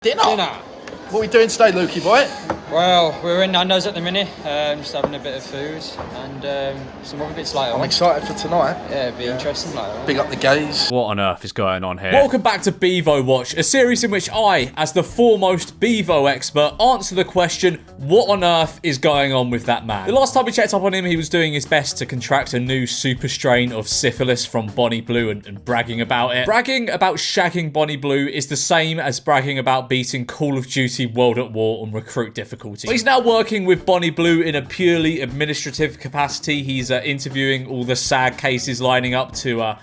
Dinner. What are we doing today, Lukey boy? Well, we're in Nando's at the minute, just having a bit of food and some other bits later I'm on. excited for tonight. Yeah, it'll be interesting later on. Big up the gays. What on earth is going on here? Welcome back to Beavo Watch, a series in which I, as the foremost Bevo expert, answer the question, what on earth is going on with that man? The last time we checked up on him, he was doing his best to contract a new super strain of syphilis from Bonnie Blue and bragging about it. Bragging about shagging Bonnie Blue is the same as bragging about beating Call of Duty World at War on recruit difficulty. But he's now working with Bonnie Blue in a purely administrative capacity. He's interviewing all the SAG cases lining up to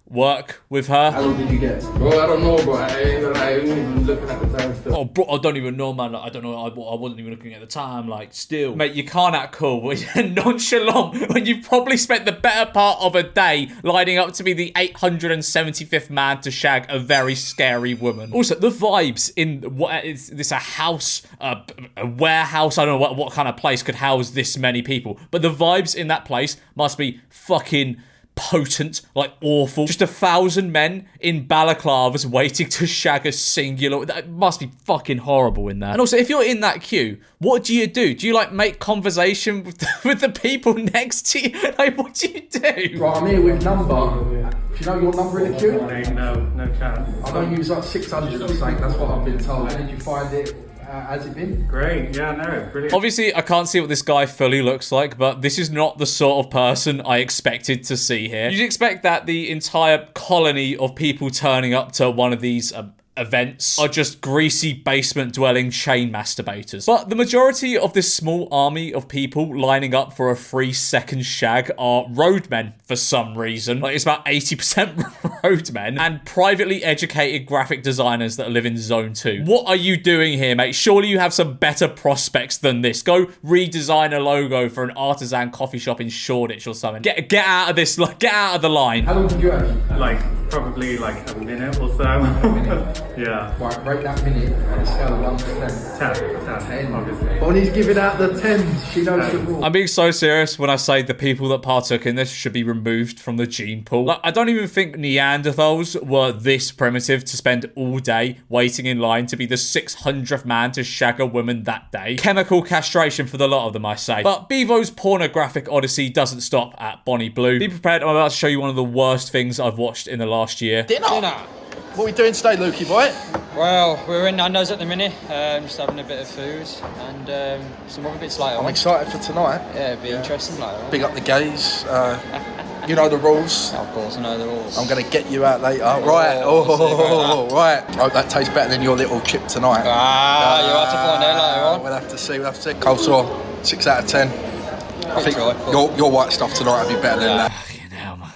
work with her. How long did you get? Bro, I don't know, bro. I ain't even looking at the time still. Oh, bro, I don't even know, man. Like, I don't know. I wasn't even looking at the time. Like, still. Mate, you can't act cool, but you're nonchalant when you've probably spent the better part of a day lining up to be the 875th man to shag a very scary woman. Also, the vibes in what is this, a house, a warehouse? I don't know what kind of place could house this many people, but the vibes in that place must be fucking potent, like awful. Just 1,000 men in balaclavas waiting to shag a singular. That must be fucking horrible in there. And also, if you're in that queue, what do? Do you like make conversation with the people next to you? Like, what do you do? Right, I'm here with number. Do you know your number in the queue? No chance. I don't use like 600 or something, that's what I've been told. How did you find it? Has it been? Great, yeah, no, brilliant. Obviously, I can't see what this guy fully looks like, but this is not the sort of person I expected to see here. You'd expect that the entire colony of people turning up to one of these events are just greasy basement-dwelling chain masturbators. But the majority of this small army of people lining up for a free second shag are roadmen for some reason. Like, it's about 80% roadmen and privately educated graphic designers that live in Zone 2. What are you doing here, mate? Surely you have some better prospects than this. Go redesign a logo for an artisan coffee shop in Shoreditch or something. Get out of this, like, get out of the line. How long did you have? Like, probably like a minute or so. Yeah. Right, rate that minute on a scale of 1 to 10. 10, obviously. Bonnie's giving out the 10. She knows the rules. I'm being so serious when I say the people that partook in this should be removed from the gene pool. Like, I don't even think Neanderthals were this primitive to spend all day waiting in line to be the 600th man to shag a woman that day. Chemical castration for the lot of them, I say. But Bevo's pornographic odyssey doesn't stop at Bonnie Blue. Be prepared, I'm about to show you one of the worst things I've watched in the last year. Dinner. What are we doing today, Lukey boy? Well, we're in Nando's at the minute, just having a bit of food and some other bits later I'm on. excited for tonight. Yeah, it'll be interesting later on. Big up the gays. You know the rules. Of course, I know the rules. I'm going to get you out later. Right. Right. I hope that tastes better than your little chip tonight. You'll have to find out later on. We'll have to see. Coleslaw, 6 out of 10. I think your white stuff tonight will be better than that.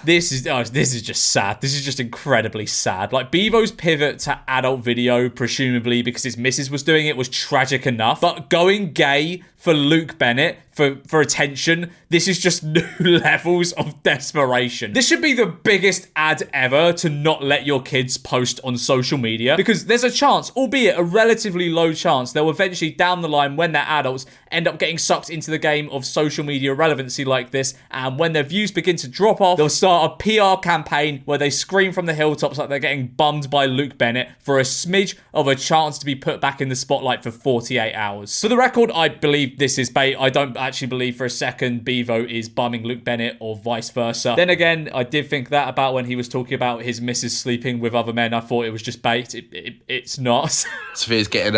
This is just sad. This is just incredibly sad. Like, Bevo's pivot to adult video, presumably because his missus was doing it, was tragic enough. But going gay for Luke Bennett, for attention, this is just new levels of desperation. This should be the biggest ad ever to not let your kids post on social media, because there's a chance, albeit a relatively low chance, they'll eventually down the line, when they're adults, end up getting sucked into the game of social media relevancy like this, and when their views begin to drop off, they'll start a PR campaign where they scream from the hilltops like they're getting bummed by Luke Bennett for a smidge of a chance to be put back in the spotlight for 48 hours. For the record, I believe this is bait. I don't actually believe for a second Bevo is bumming Luke Bennett or vice versa. Then again, I did think that about when he was talking about his missus sleeping with other men. I thought it was just bait. It's not. Sophia's getting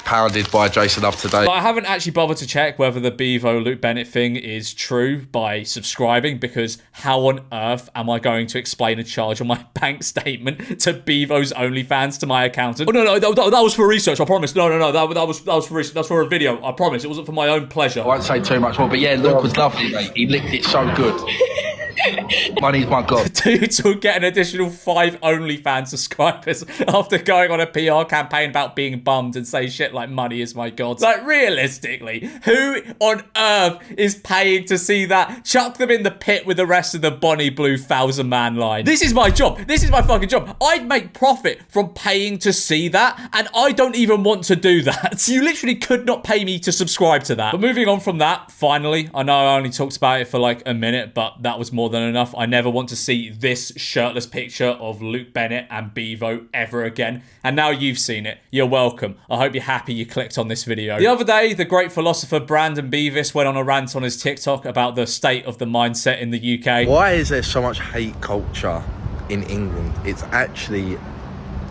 pounded by Jason up today. But I haven't actually bothered to check whether the Bevo Luke Bennett thing is true by subscribing, because how on earth am I going to explain a charge on my bank statement to Bevo's OnlyFans to my accountant? Oh, no, that was for research, I promise. No, that was for research. That's for a video, I promise. It wasn't for my own pleasure. I won't say too much more, but yeah, Luke was lovely, mate. He licked it so good. Money's my god. Dudes will get an additional 5 OnlyFans subscribers after going on a PR campaign about being bummed and say shit like money is my god. Like, realistically, who on earth is paying to see that? Chuck them in the pit with the rest of the Bonnie Blue 1,000-man line. This is my job. This is my fucking job. I'd make profit from paying to see that, and I don't even want to do that. You literally could not pay me to subscribe to that. But moving on from that, finally, I know I only talked about it for like a minute, but that was more more than enough. I never want to see this shirtless picture of Luke Bennett and Beavo ever again. And now you've seen it. You're welcome. I hope you're happy you clicked on this video. The other day, the great philosopher Brandon Beavis went on a rant on his TikTok about the state of the mindset in the UK. Why is there so much hate culture in England? It's actually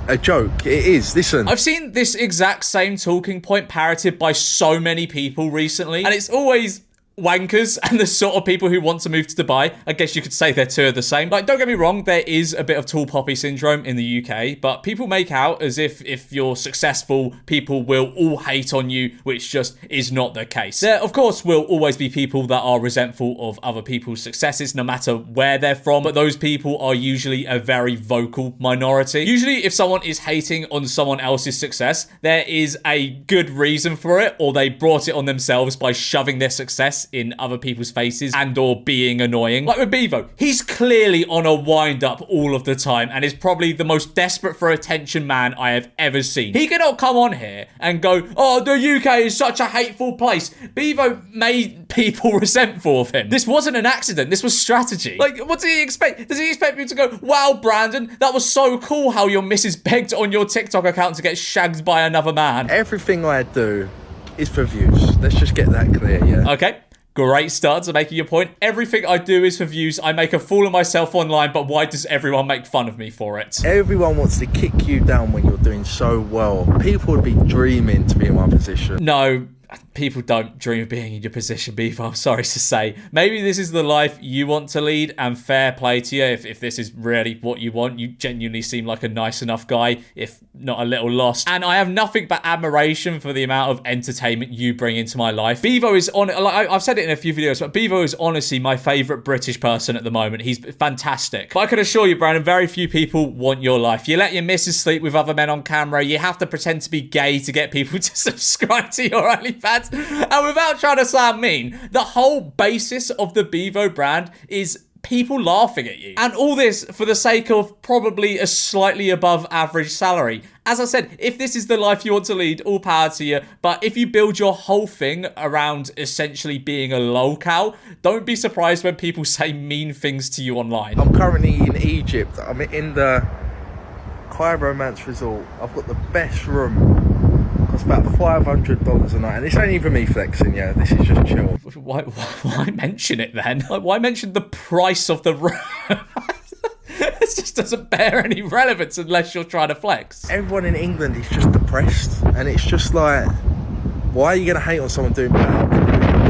a joke. It is. Listen. I've seen this exact same talking point parroted by so many people recently, and it's always wankers and the sort of people who want to move to Dubai. I guess you could say they're two of the same. Like, don't get me wrong, there is a bit of tall poppy syndrome in the UK, but people make out as if you're successful, people will all hate on you, which just is not the case. There, of course, will always be people that are resentful of other people's successes, no matter where they're from, but those people are usually a very vocal minority. Usually, if someone is hating on someone else's success, there is a good reason for it, or they brought it on themselves by shoving their success in other people's faces and or being annoying. Like with Bivo, he's clearly on a wind-up all of the time and is probably the most desperate for attention man I have ever seen. He cannot come on here and go, oh, the UK is such a hateful place. Bivo made people resentful of him. This wasn't an accident. This was strategy. Like, what does he expect? Does he expect people to go, wow, Brandon, that was so cool how your missus begged on your TikTok account to get shagged by another man? Everything I do is for views. Let's just get that clear, yeah? Okay. Great start to making your point. Everything I do is for views. I make a fool of myself online, but why does everyone make fun of me for it? Everyone wants to kick you down when you're doing so well. People would be dreaming to be in my position. No, people don't dream of being in your position, Bevo. I'm sorry to say. Maybe this is the life you want to lead, and fair play to you if this is really what you want. You genuinely seem like a nice enough guy, if not a little lost. And I have nothing but admiration for the amount of entertainment you bring into my life. Bevo is on, like I've said it in a few videos, but Bevo is honestly my favourite British person at the moment. He's fantastic. But I can assure you, Brandon, very few people want your life. You let your missus sleep with other men on camera. You have to pretend to be gay to get people to subscribe to your OnlyFans. And without trying to sound mean, the whole basis of the Beavo brand is people laughing at you. And all this for the sake of probably a slightly above average salary. As I said, if this is the life you want to lead, all power to you. But if you build your whole thing around essentially being a lolcow, don't be surprised when people say mean things to you online. I'm currently in Egypt. I'm in the Romance Resort. I've got the best room. It's about $500 a night, and it's ain't even me flexing, yeah, this is just chill. Why mention it then? Like, why mention the price of the room? It just doesn't bear any relevance unless you're trying to flex. Everyone in England is just depressed, and it's just like, why are you going to hate on someone doing better?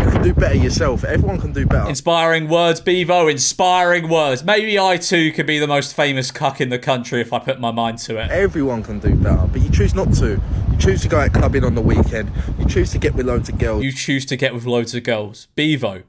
You can do better yourself. Everyone can do better. Inspiring words, Bevo. Inspiring words. Maybe I too could be the most famous cuck in the country if I put my mind to it. Everyone can do better, but you choose not to. You choose to go out clubbing on the weekend. You choose to get with loads of girls. You choose to get with loads of girls. Bevo,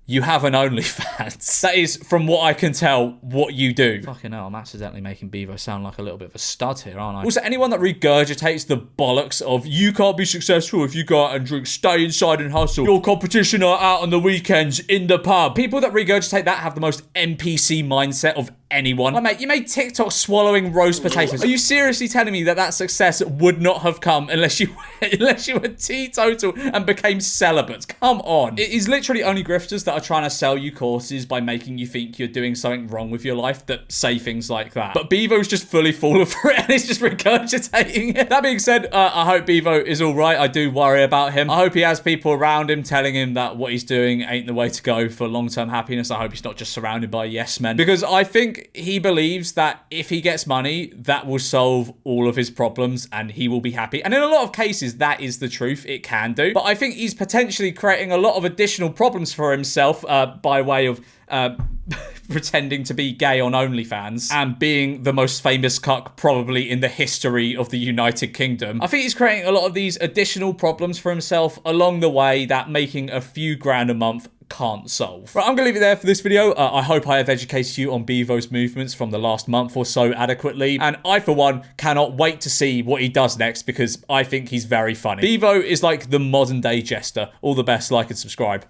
you have an OnlyFans. That is, from what I can tell, what you do. Fucking hell, I'm accidentally making Bevo sound like a little bit of a stud here, aren't I? Also, anyone that regurgitates the bollocks of you can't be successful if you go out and drink, stay inside and hustle. Your competition are out on the weekends in the pub. People that regurgitate that have the most NPC mindset of anyone. Like, mate, you made TikTok swallowing roast potatoes. Are you seriously telling me that that success would not have come unless you were teetotal and became celibate? Come on. It is literally only grifters that are trying to sell you courses by making you think you're doing something wrong with your life that say things like that. But Bevo's just fully fallen for it and is just regurgitating it. That being said, I hope Bevo is all right. I do worry about him. I hope he has people around him telling him that what he's doing ain't the way to go for long-term happiness. I hope he's not just surrounded by yes men, because I think he believes that if he gets money, that will solve all of his problems and he will be happy. And in a lot of cases, that is the truth. It can do. But I think he's potentially creating a lot of additional problems for himself by way of pretending to be gay on OnlyFans and being the most famous cuck probably in the history of the United Kingdom. I think he's creating a lot of these additional problems for himself along the way that making a few grand a month can't solve. Right, I'm gonna leave it there for this video. I hope I have educated you on Bevo's movements from the last month or so adequately, and I for one cannot wait to see what he does next because I think he's very funny. Bevo is like the modern day Jester. All the best, like and subscribe.